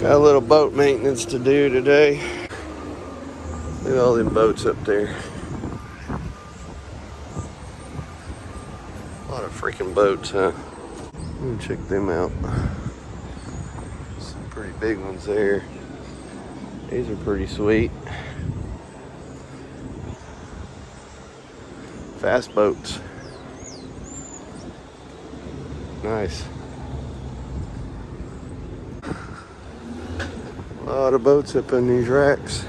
Got a little boat maintenance to do today. Look at all them boats up there. A lot of freaking boats, huh? Check them out. Some pretty big ones there. These are pretty sweet. Fast boats. Nice. A lot of boats up in these racks.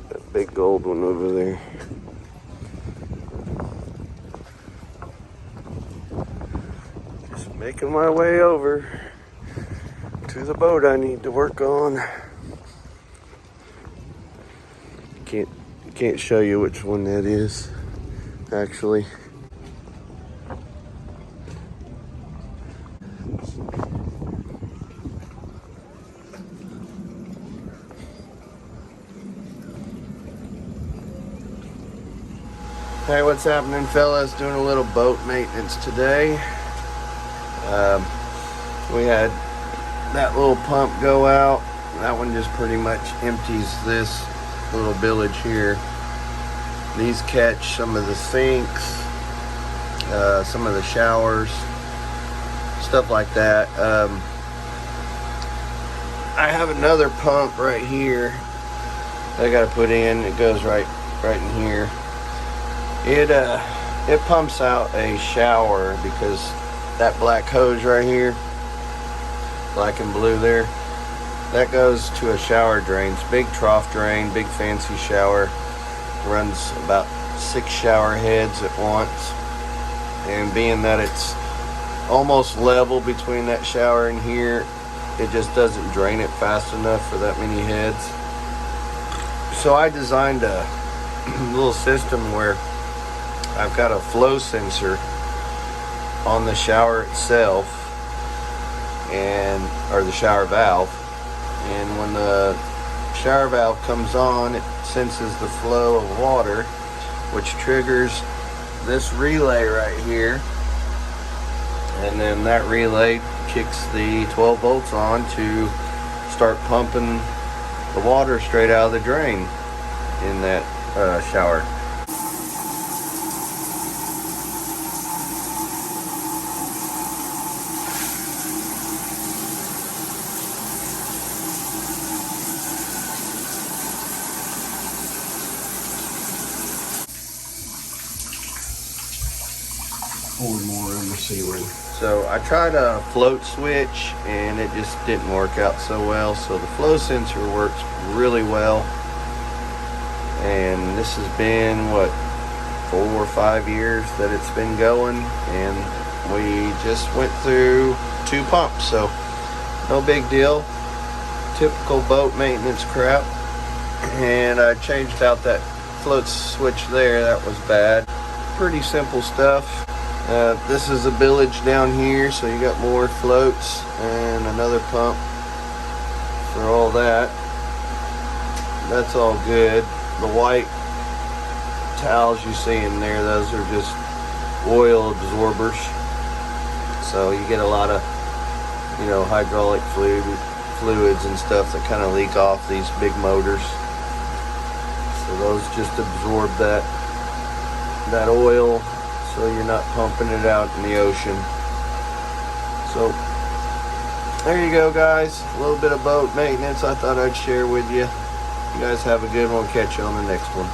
That big gold one over there. Just making my way over to the boat I need to work on. Can't show you which one that is, actually. Hey, what's happening, fellas? Doing a little boat maintenance today. We had that little pump go out. That one just pretty much empties this little bilge here. These catch some of the sinks, some of the showers, stuff like that. I have another pump right here that I got to put in. It goes right in here. It pumps out a shower because that black hose right here, black and blue there, that goes to a shower drain. It's a big trough drain, big fancy shower. Runs about 6 shower heads at once. And being that it's almost level between that shower and here, it just doesn't drain it fast enough for that many heads. So I designed a little system where I've got a flow sensor on the shower itself, or the shower valve, and when the shower valve comes on, it senses the flow of water, which triggers this relay right here, and then that relay kicks the 12 volts on to start pumping the water straight out of the drain in that shower. Forward more under ceiling. So I tried a float switch and it just didn't work out so well. So the flow sensor works really well. And this has been, what, 4 or 5 years that it's been going. And we just went through 2 pumps. So no big deal. Typical boat maintenance crap. And I changed out that float switch there. That was bad. Pretty simple stuff. This is a bilge down here, so you got more floats and another pump for all that. That's all good. The white towels you see in there, those are just oil absorbers. So you get a lot of, hydraulic fluids and stuff that kind of leak off these big motors. So those just absorb that oil, so you're not pumping it out in the ocean. So there you go, guys. A little bit of boat maintenance I thought I'd share with you. You guys have a good one. Catch you on the next one.